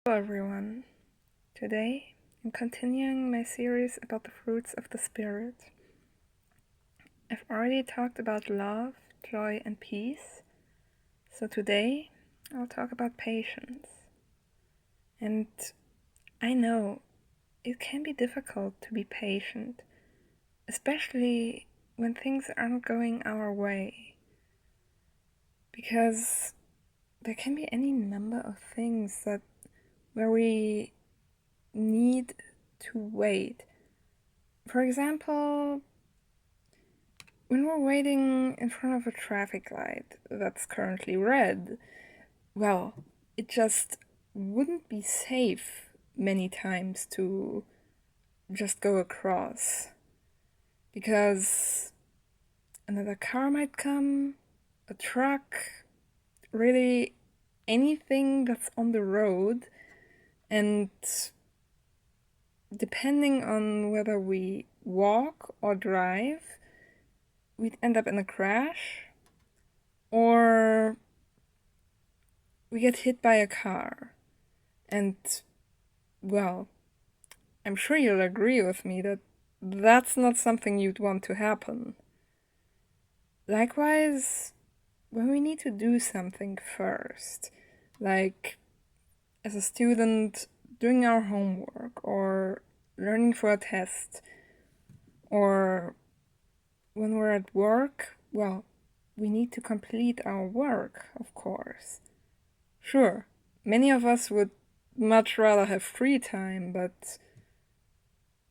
Hello everyone. Today I'm continuing my series about the fruits of the Spirit. I've already talked about love, joy, and peace, so today I'll talk about patience. And I know it can be difficult to be patient, especially when things aren't going our way, because there can be any number of things where we need to wait. For example, when we're waiting in front of a traffic light that's currently red, well, it just wouldn't be safe many times to just go across, because another car might come, a truck, really anything that's on the road, and depending on whether we walk or drive, we'd end up in a crash, or we get hit by a car. And, well, I'm sure you'll agree with me that that's not something you'd want to happen. Likewise, when we need to do something first, like as a student doing our homework or learning for a test, or when we're at work, well, we need to complete our work, of course. Sure, many of us would much rather have free time, but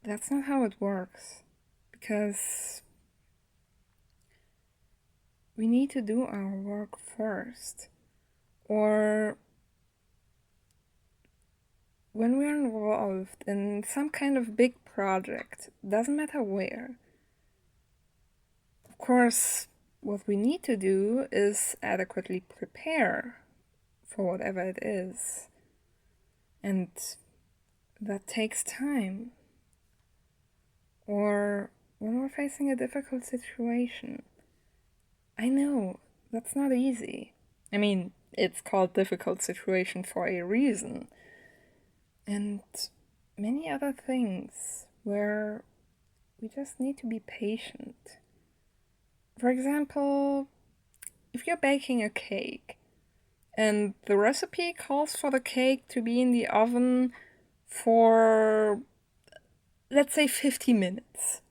that's not how it works, because we need to do our work first. Or when we're involved in some kind of big project, doesn't matter where. Of course, what we need to do is adequately prepare for whatever it is. And that takes time. Or when we're facing a difficult situation. I know, that's not easy. I mean, it's called difficult situation for a reason. And many other things where we just need to be patient. For example, if you're baking a cake and the recipe calls for the cake to be in the oven for, let's say, 50 minutes.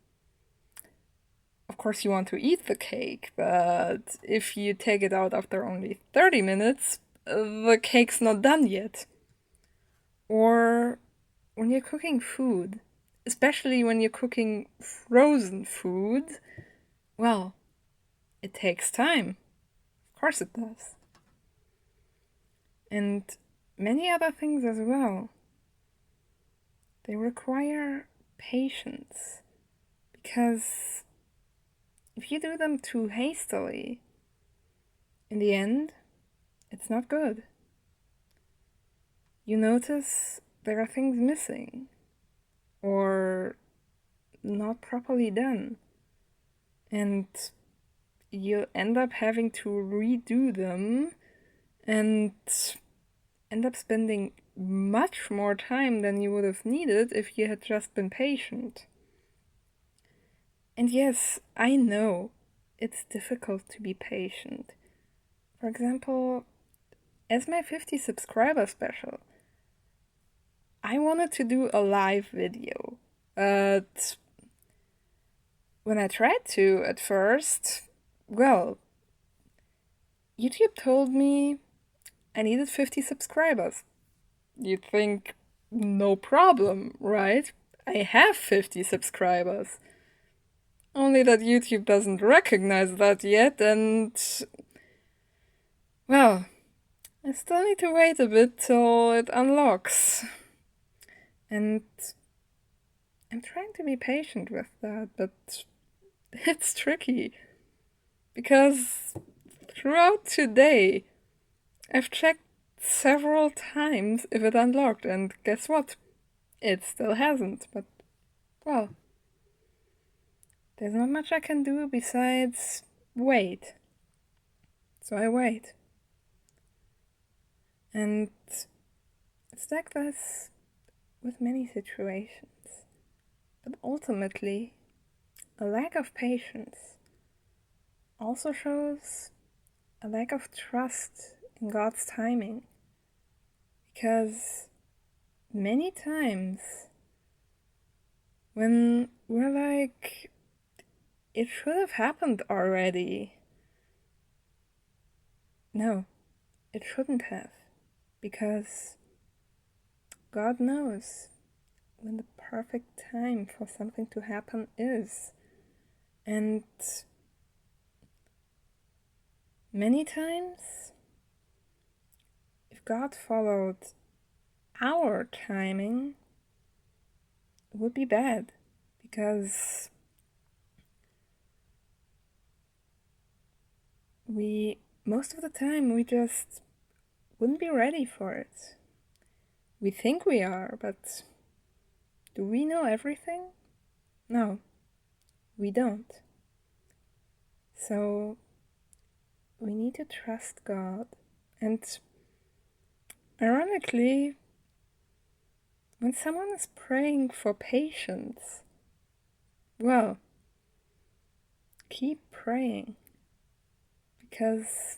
Of course, you want to eat the cake, but if you take it out after only 30 minutes, the cake's not done yet. Or when you're cooking food, especially when you're cooking frozen food, well, it takes time. Of course it does. And many other things as well. They require patience, because if you do them too hastily, in the end, it's not good. You notice there are things missing, or not properly done, and you'll end up having to redo them and end up spending much more time than you would have needed if you had just been patient. And yes, I know it's difficult to be patient. For example, as my 50 subscriber special, I wanted to do a live video, but when I tried to at first, well, YouTube told me I needed 50 subscribers. You'd think, no problem, right? I have 50 subscribers. Only that YouTube doesn't recognize that yet, and well, I still need to wait a bit till it unlocks. And I'm trying to be patient with that, but it's tricky. Because throughout today, I've checked several times if it unlocked, and guess what? It still hasn't, but, well, there's not much I can do besides wait. So I wait. And It's like this with many situations, but ultimately, a lack of patience also shows a lack of trust in God's timing, because many times when we're like, it should have happened already. No, it shouldn't have, because God knows when the perfect time for something to happen is. And many times, if God followed our timing, it would be bad, because most of the time, we just wouldn't be ready for it. We think we are, but do we know everything? No, we don't. So we need to trust God. And ironically, when someone is praying for patience, well, keep praying, because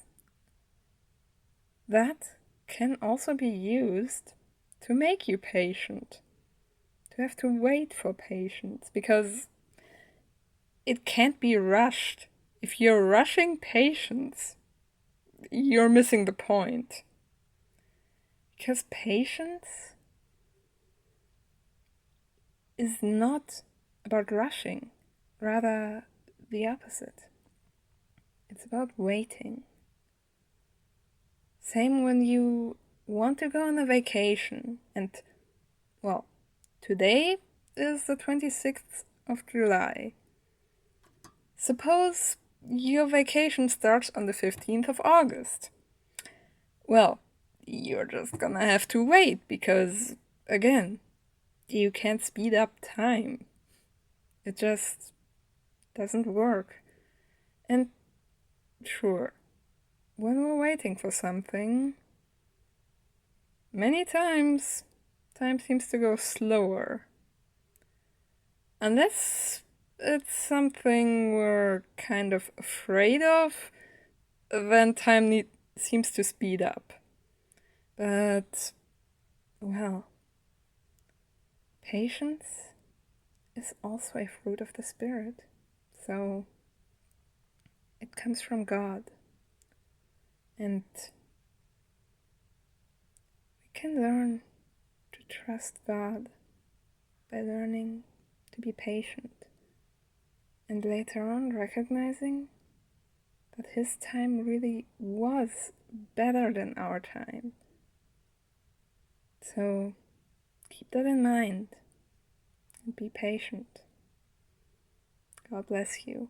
that can also be used to make you patient, to have to wait for patience, because it can't be rushed. If you're rushing patience, you're missing the point. Because patience is not about rushing, rather the opposite. It's about waiting. Same when you want to go on a vacation, and, well, today is the 26th of July. Suppose your vacation starts on the 15th of August. Well, you're just gonna have to wait, because, again, you can't speed up time. It just doesn't work. And sure, when we're waiting for something, many times time seems to go slower. Unless it's something we're kind of afraid of, then time seems to speed up. But, well, patience is also a fruit of the Spirit. So it comes from God. And we can learn to trust God by learning to be patient, and later on recognizing that His time really was better than our time. So keep that in mind and be patient. God bless you.